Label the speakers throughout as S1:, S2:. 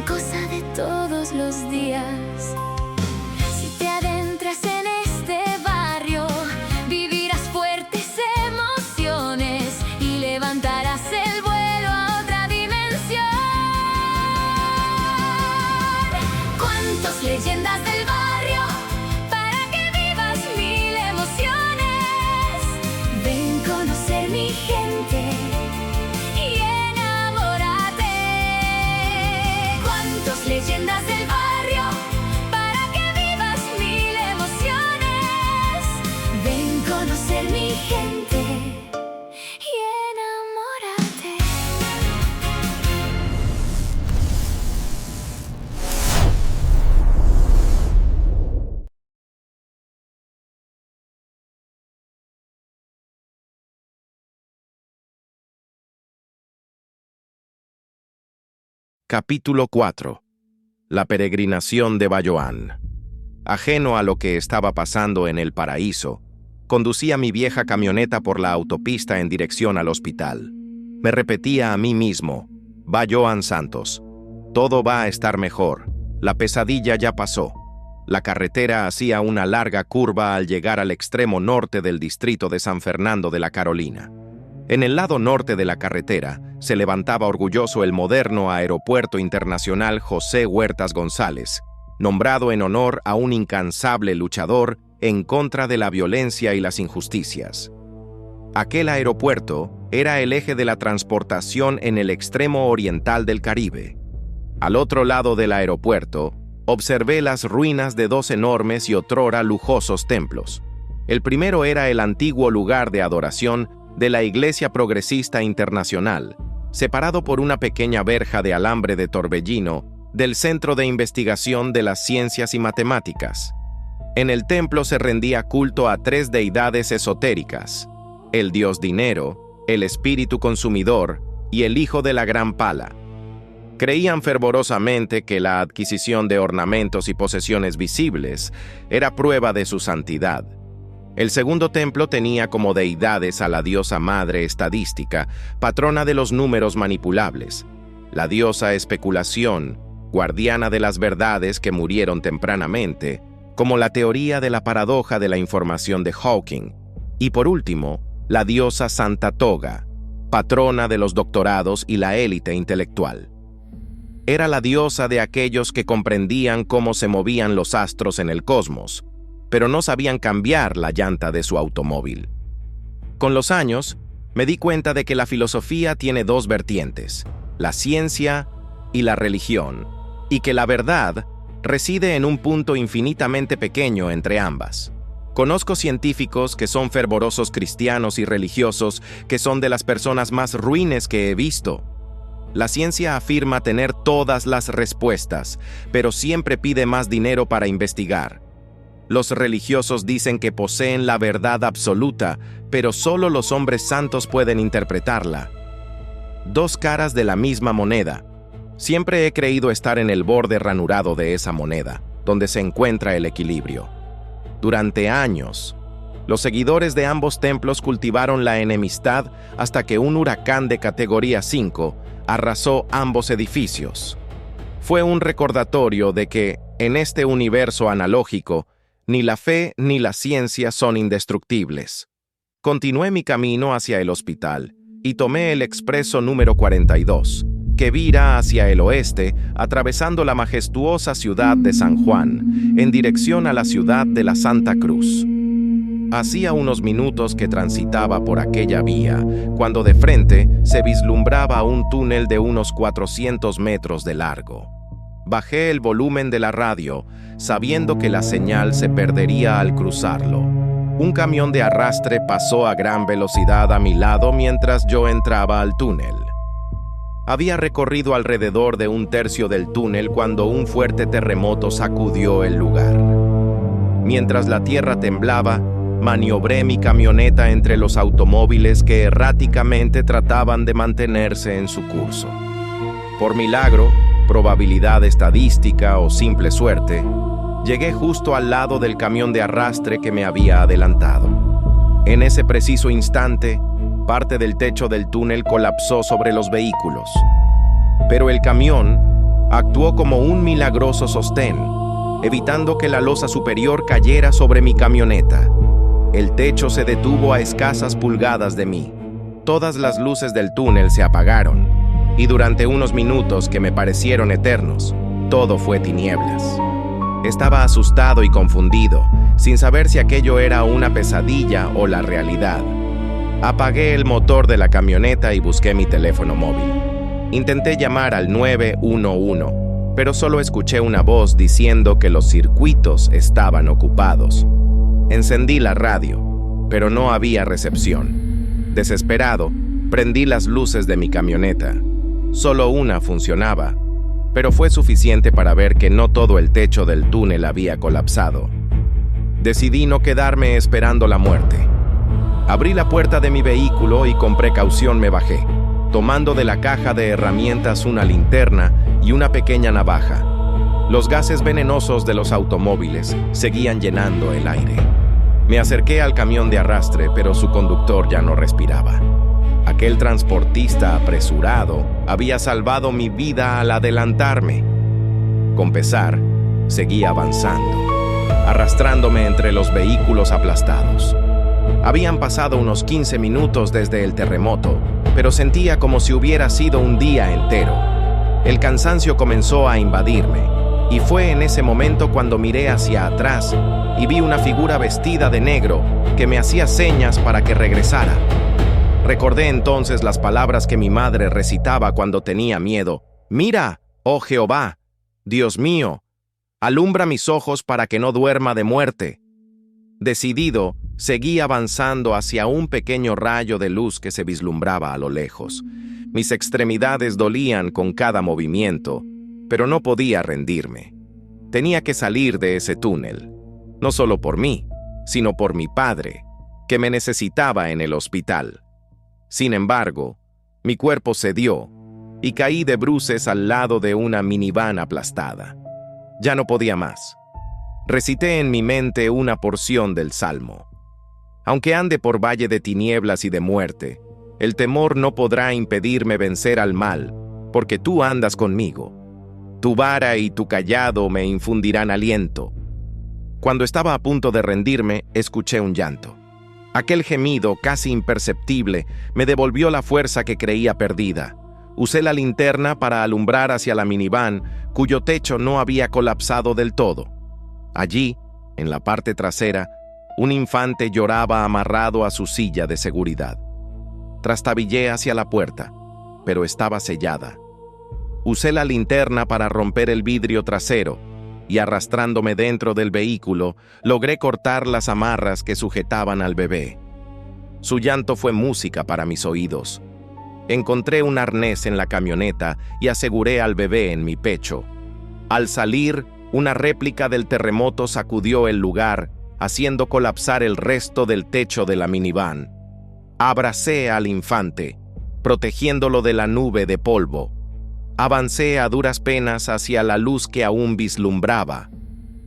S1: cosa de todos los días. Si te adentras en este barrio, vivirás fuertes emociones y levantarás el vuelo a otra dimensión. ¿Cuántas leyendas del barrio para que vivas mil emociones? Ven conocer mi gente y enamórate. ¿Cuántas leyendas del barrio para que vivas mil emociones? Ven conocer mi gente y enamórate.
S2: Capítulo 4. La peregrinación de Bayoán. Ajeno a lo que estaba pasando en el paraíso, conducía mi vieja camioneta por la autopista en dirección al hospital. Me repetía a mí mismo: Bayoán Santos, todo va a estar mejor, la pesadilla ya pasó. La carretera hacía una larga curva al llegar al extremo norte del distrito de San Fernando de la Carolina. En el lado norte de la carretera se levantaba orgulloso el moderno Aeropuerto Internacional José Huertas González, nombrado en honor a un incansable luchador en contra de la violencia y las injusticias. Aquel aeropuerto era el eje de la transportación en el extremo oriental del Caribe. Al otro lado del aeropuerto, observé las ruinas de dos enormes y otrora lujosos templos. El primero era el antiguo lugar de adoración de la Iglesia Progresista Internacional, separado por una pequeña verja de alambre de torbellino del Centro de Investigación de las Ciencias y Matemáticas. En el templo se rendía culto a tres deidades esotéricas: el dios dinero, el espíritu consumidor y el hijo de la gran pala. Creían fervorosamente que la adquisición de ornamentos y posesiones visibles era prueba de su santidad. El segundo templo tenía como deidades a la diosa madre estadística, patrona de los números manipulables, la diosa especulación, guardiana de las verdades que murieron tempranamente, como la teoría de la paradoja de la información de Hawking, y por último, la diosa Santa Toga, patrona de los doctorados y la élite intelectual. Era la diosa de aquellos que comprendían cómo se movían los astros en el cosmos, pero no sabían cambiar la llanta de su automóvil. Con los años, me di cuenta de que la filosofía tiene dos vertientes: la ciencia y la religión, y que la verdad reside en un punto infinitamente pequeño entre ambas. Conozco científicos que son fervorosos cristianos y religiosos que son de las personas más ruines que he visto. La ciencia afirma tener todas las respuestas, pero siempre pide más dinero para investigar. Los religiosos dicen que poseen la verdad absoluta, pero solo los hombres santos pueden interpretarla. Dos caras de la misma moneda. Siempre he creído estar en el borde ranurado de esa moneda, donde se encuentra el equilibrio. Durante años, los seguidores de ambos templos cultivaron la enemistad hasta que un huracán de categoría 5 arrasó ambos edificios. Fue un recordatorio de que, en este universo analógico, ni la fe ni la ciencia son indestructibles. Continué mi camino hacia el hospital y tomé el expreso número 42, que vira hacia el oeste, atravesando la majestuosa ciudad de San Juan, en dirección a la ciudad de la Santa Cruz. Hacía unos minutos que transitaba por aquella vía, cuando de frente se vislumbraba un túnel de unos 400 metros de largo. Bajé el volumen de la radio, sabiendo que la señal se perdería al cruzarlo. Un camión de arrastre pasó a gran velocidad a mi lado mientras yo entraba al túnel. Había recorrido alrededor de un tercio del túnel cuando un fuerte terremoto sacudió el lugar. Mientras la tierra temblaba, maniobré mi camioneta entre los automóviles que erráticamente trataban de mantenerse en su curso. Por milagro, probabilidad estadística o simple suerte, llegué justo al lado del camión de arrastre que me había adelantado. En ese preciso instante, parte del techo del túnel colapsó sobre los vehículos. Pero el camión, Actuó como un milagroso sostén, evitando que la losa superior cayera sobre mi camioneta. El techo se detuvo a escasas pulgadas de mí. Todas las luces del túnel se apagaron, y durante unos minutos que me parecieron eternos, todo fue tinieblas. Estaba asustado y confundido, sin saber si aquello era una pesadilla o la realidad. Apagué el motor de la camioneta y busqué mi teléfono móvil. Intenté llamar al 911, pero solo escuché una voz diciendo que los circuitos estaban ocupados. Encendí la radio, pero no había recepción. Desesperado, prendí las luces de mi camioneta. Solo una funcionaba, pero fue suficiente para ver que no todo el techo del túnel había colapsado. Decidí no quedarme esperando la muerte. Abrí la puerta de mi vehículo y con precaución me bajé, tomando de la caja de herramientas una linterna y una pequeña navaja. Los gases venenosos de los automóviles seguían llenando el aire. Me acerqué al camión de arrastre, pero su conductor ya no respiraba. Aquel transportista apresurado había salvado mi vida al adelantarme. Con pesar, seguí avanzando, arrastrándome entre los vehículos aplastados. Habían pasado unos 15 minutos desde el terremoto, pero sentía como si hubiera sido un día entero. El cansancio comenzó a invadirme, y fue en ese momento cuando miré hacia atrás y vi una figura vestida de negro que me hacía señas para que regresara. Recordé entonces las palabras que mi madre recitaba cuando tenía miedo. «Mira, oh Jehová, Dios mío, alumbra mis ojos para que no duerma de muerte». Decidido, seguí avanzando hacia un pequeño rayo de luz que se vislumbraba a lo lejos. Mis extremidades dolían con cada movimiento, pero no podía rendirme. Tenía que salir de ese túnel, no solo por mí, sino por mi padre, que me necesitaba en el hospital. Sin embargo, mi cuerpo cedió y caí de bruces al lado de una minivan aplastada. Ya no podía más. Recité en mi mente una porción del Salmo. Aunque ande por valle de tinieblas y de muerte, el temor no podrá impedirme vencer al mal, porque tú andas conmigo. Tu vara y tu cayado me infundirán aliento. Cuando estaba a punto de rendirme, escuché un llanto. Aquel gemido, casi imperceptible, me devolvió la fuerza que creía perdida. Usé la linterna para alumbrar hacia la minivan, cuyo techo no había colapsado del todo. Allí, en la parte trasera, un infante lloraba amarrado a su silla de seguridad. Trastabillé hacia la puerta, pero estaba sellada. Usé la linterna para romper el vidrio trasero y, arrastrándome dentro del vehículo, logré cortar las amarras que sujetaban al bebé. Su llanto fue música para mis oídos. Encontré un arnés en la camioneta y aseguré al bebé en mi pecho. Al salir, una réplica del terremoto sacudió el lugar, haciendo colapsar el resto del techo de la minivan. Abracé al infante, protegiéndolo de la nube de polvo. Avancé a duras penas hacia la luz que aún vislumbraba.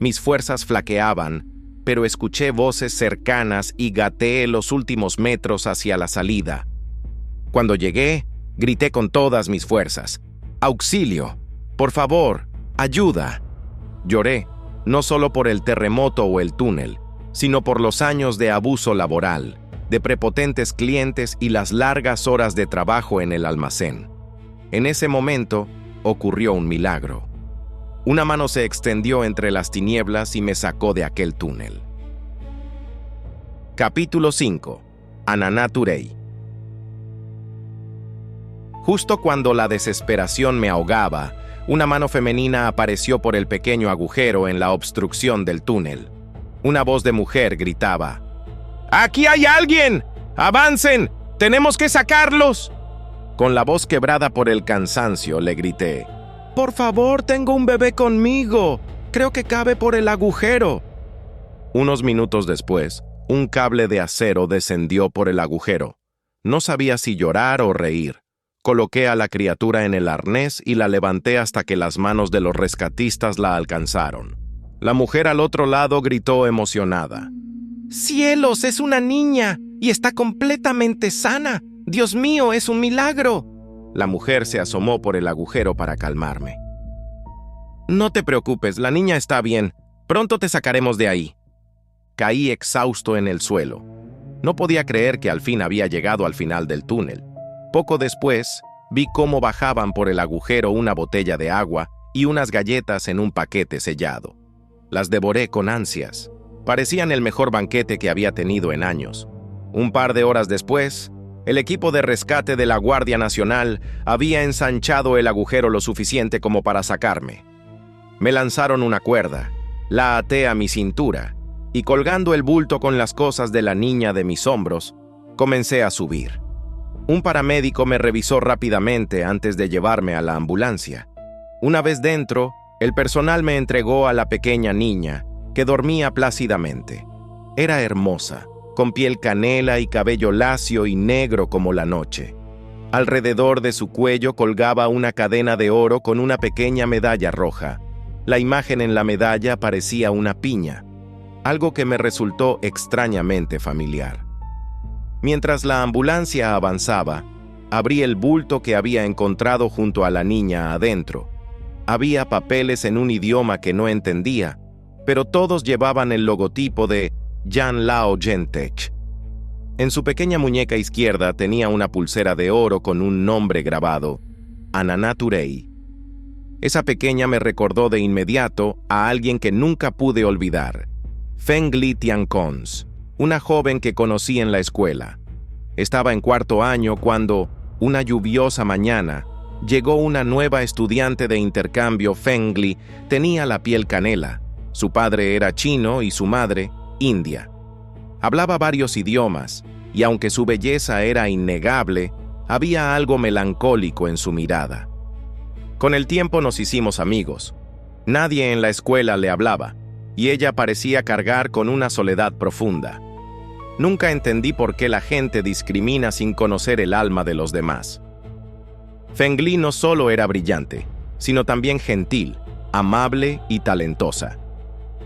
S2: Mis fuerzas flaqueaban, pero escuché voces cercanas y gateé los últimos metros hacia la salida. Cuando llegué, grité con todas mis fuerzas: «¡Auxilio! ¡Por favor! ¡Ayuda!». Lloré, no solo por el terremoto o el túnel, sino por los años de abuso laboral, de prepotentes clientes y las largas horas de trabajo en el almacén. En ese momento, ocurrió un milagro. Una mano se extendió entre las tinieblas y me sacó de aquel túnel. Capítulo 5. Ananá Turey. Justo cuando la desesperación me ahogaba, una mano femenina apareció por el pequeño agujero en la obstrucción del túnel. Una voz de mujer gritaba: «¡Aquí hay alguien! ¡Avancen! ¡Tenemos que sacarlos!». Con la voz quebrada por el cansancio, le grité: «Por favor, tengo un bebé conmigo. Creo que cabe por el agujero». Unos minutos después, un cable de acero descendió por el agujero. No sabía si llorar o reír. Coloqué a la criatura en el arnés y la levanté hasta que las manos de los rescatistas la alcanzaron. La mujer al otro lado gritó emocionada: «¡Cielos, es una niña! ¡Y está completamente sana! ¡Dios mío, es un milagro!». La mujer se asomó por el agujero para calmarme. No te preocupes, la niña está bien. Pronto te sacaremos de ahí. Caí exhausto en el suelo. No podía creer que al fin había llegado al final del túnel. Poco después, vi cómo bajaban por el agujero una botella de agua y unas galletas en un paquete sellado. Las devoré con ansias. Parecían el mejor banquete que había tenido en años. Un par de horas después, el equipo de rescate de la Guardia Nacional había ensanchado el agujero lo suficiente como para sacarme. Me lanzaron una cuerda, la até a mi cintura y colgando el bulto con las cosas de la niña de mis hombros, comencé a subir. Un paramédico me revisó rápidamente antes de llevarme a la ambulancia. Una vez dentro, el personal me entregó a la pequeña niña, que dormía plácidamente. Era hermosa, con piel canela y cabello lacio y negro como la noche. Alrededor de su cuello colgaba una cadena de oro con una pequeña medalla roja. La imagen en la medalla parecía una piña, algo que me resultó extrañamente familiar. Mientras la ambulancia avanzaba, abrí el bulto que había encontrado junto a la niña adentro. Había papeles en un idioma que no entendía, pero todos llevaban el logotipo de Jan Lao Gentech. En su pequeña muñeca izquierda tenía una pulsera de oro con un nombre grabado, Ananaturei. Esa pequeña me recordó de inmediato a alguien que nunca pude olvidar, Feng Li Tiancons, una joven que conocí en la escuela. Estaba en cuarto año cuando, una lluviosa mañana, llegó una nueva estudiante de intercambio. Feng Li tenía la piel canela. Su padre era chino y su madre, india. Hablaba varios idiomas, y aunque su belleza era innegable, había algo melancólico en su mirada. Con el tiempo nos hicimos amigos. Nadie en la escuela le hablaba, y ella parecía cargar con una soledad profunda. Nunca entendí por qué la gente discrimina sin conocer el alma de los demás. Feng Li no solo era brillante, sino también gentil, amable y talentosa.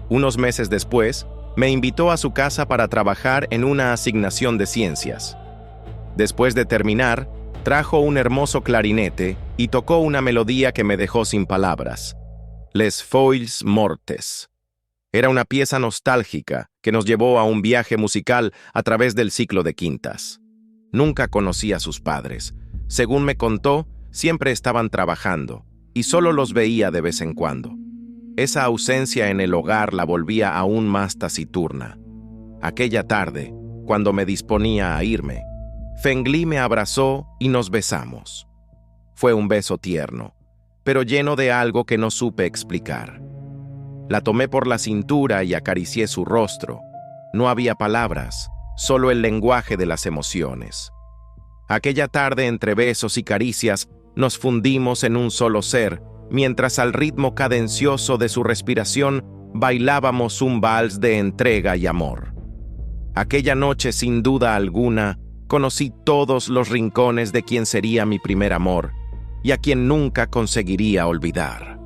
S2: Unos meses después, me invitó a su casa para trabajar en una asignación de ciencias. Después de terminar, trajo un hermoso clarinete y tocó una melodía que me dejó sin palabras. Les Feuilles Mortes. Era una pieza nostálgica que nos llevó a un viaje musical a través del ciclo de quintas. Nunca conocí a sus padres. Según me contó, siempre estaban trabajando y solo los veía de vez en cuando. Esa ausencia en el hogar la volvía aún más taciturna. Aquella tarde, cuando me disponía a irme, Feng Li me abrazó y nos besamos. Fue un beso tierno, pero lleno de algo que no supe explicar. La tomé por la cintura y acaricié su rostro. No había palabras, solo el lenguaje de las emociones. Aquella tarde, entre besos y caricias, nos fundimos en un solo ser, mientras al ritmo cadencioso de su respiración bailábamos un vals de entrega y amor. Aquella noche, sin duda alguna, conocí todos los rincones de quien sería mi primer amor y a quien nunca conseguiría olvidar.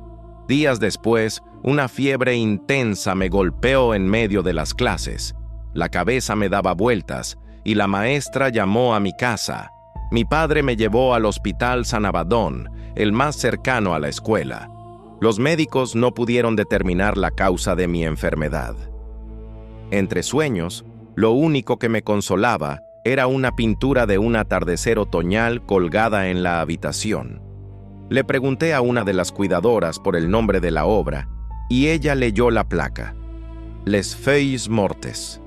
S2: Días después, una fiebre intensa me golpeó en medio de las clases. La cabeza me daba vueltas y la maestra llamó a mi casa. Mi padre me llevó al Hospital San Abadón, el más cercano a la escuela. Los médicos no pudieron determinar la causa de mi enfermedad. Entre sueños, lo único que me consolaba era una pintura de un atardecer otoñal colgada en la habitación. Le pregunté a una de las cuidadoras por el nombre de la obra, y ella leyó la placa: Les Feuilles Mortes.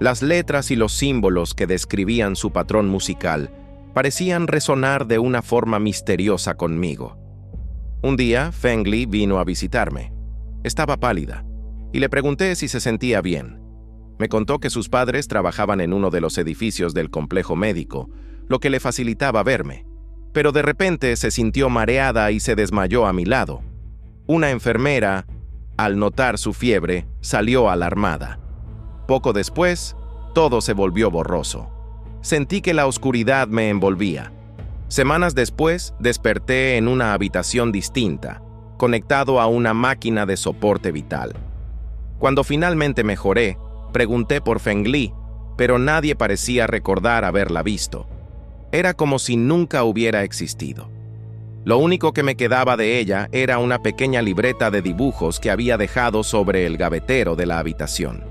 S2: Las letras y los símbolos que describían su patrón musical parecían resonar de una forma misteriosa conmigo. Un día, Feng Li vino a visitarme. Estaba pálida, y le pregunté si se sentía bien. Me contó que sus padres trabajaban en uno de los edificios del complejo médico, lo que le facilitaba verme. Pero de repente se sintió mareada y se desmayó a mi lado. Una enfermera, al notar su fiebre, salió alarmada. Poco después, todo se volvió borroso. Sentí que la oscuridad me envolvía. Semanas después, desperté en una habitación distinta, conectado a una máquina de soporte vital. Cuando finalmente mejoré, pregunté por Feng Li, pero nadie parecía recordar haberla visto. Era como si nunca hubiera existido. Lo único que me quedaba de ella era una pequeña libreta de dibujos que había dejado sobre el gavetero de la habitación.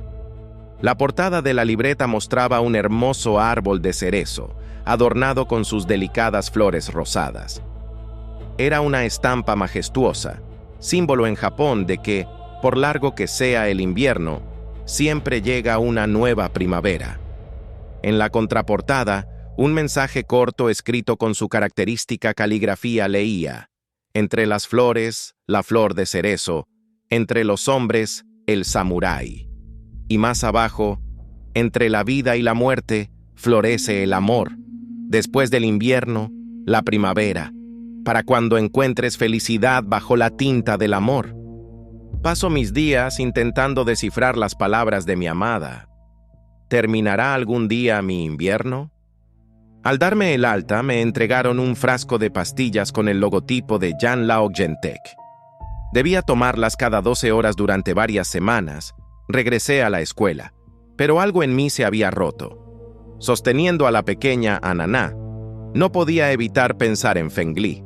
S2: La portada de la libreta mostraba un hermoso árbol de cerezo, adornado con sus delicadas flores rosadas. Era una estampa majestuosa, símbolo en Japón de que, por largo que sea el invierno, siempre llega una nueva primavera. En la contraportada, un mensaje corto escrito con su característica caligrafía leía: entre las flores, la flor de cerezo; entre los hombres, el samurái. Y más abajo, entre la vida y la muerte, florece el amor. Después del invierno, la primavera, para cuando encuentres felicidad bajo la tinta del amor. Paso mis días intentando descifrar las palabras de mi amada. ¿Terminará algún día mi invierno? Al darme el alta, me entregaron un frasco de pastillas con el logotipo de Jan Lao Gentek. Debía tomarlas cada 12 horas durante varias semanas. Regresé a la escuela, pero algo en mí se había roto. Sosteniendo a la pequeña Ananá, no podía evitar pensar en Fengli.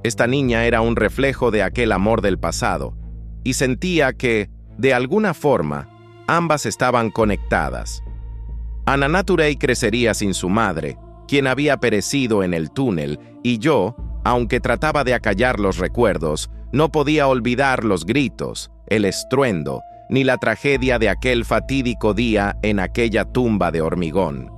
S2: Esta niña era un reflejo de aquel amor del pasado, y sentía que, de alguna forma, ambas estaban conectadas. Ananá Turei crecería sin su madre, quien había perecido en el túnel, y yo, aunque trataba de acallar los recuerdos, no podía olvidar los gritos, el estruendo, ni la tragedia de aquel fatídico día en aquella tumba de hormigón.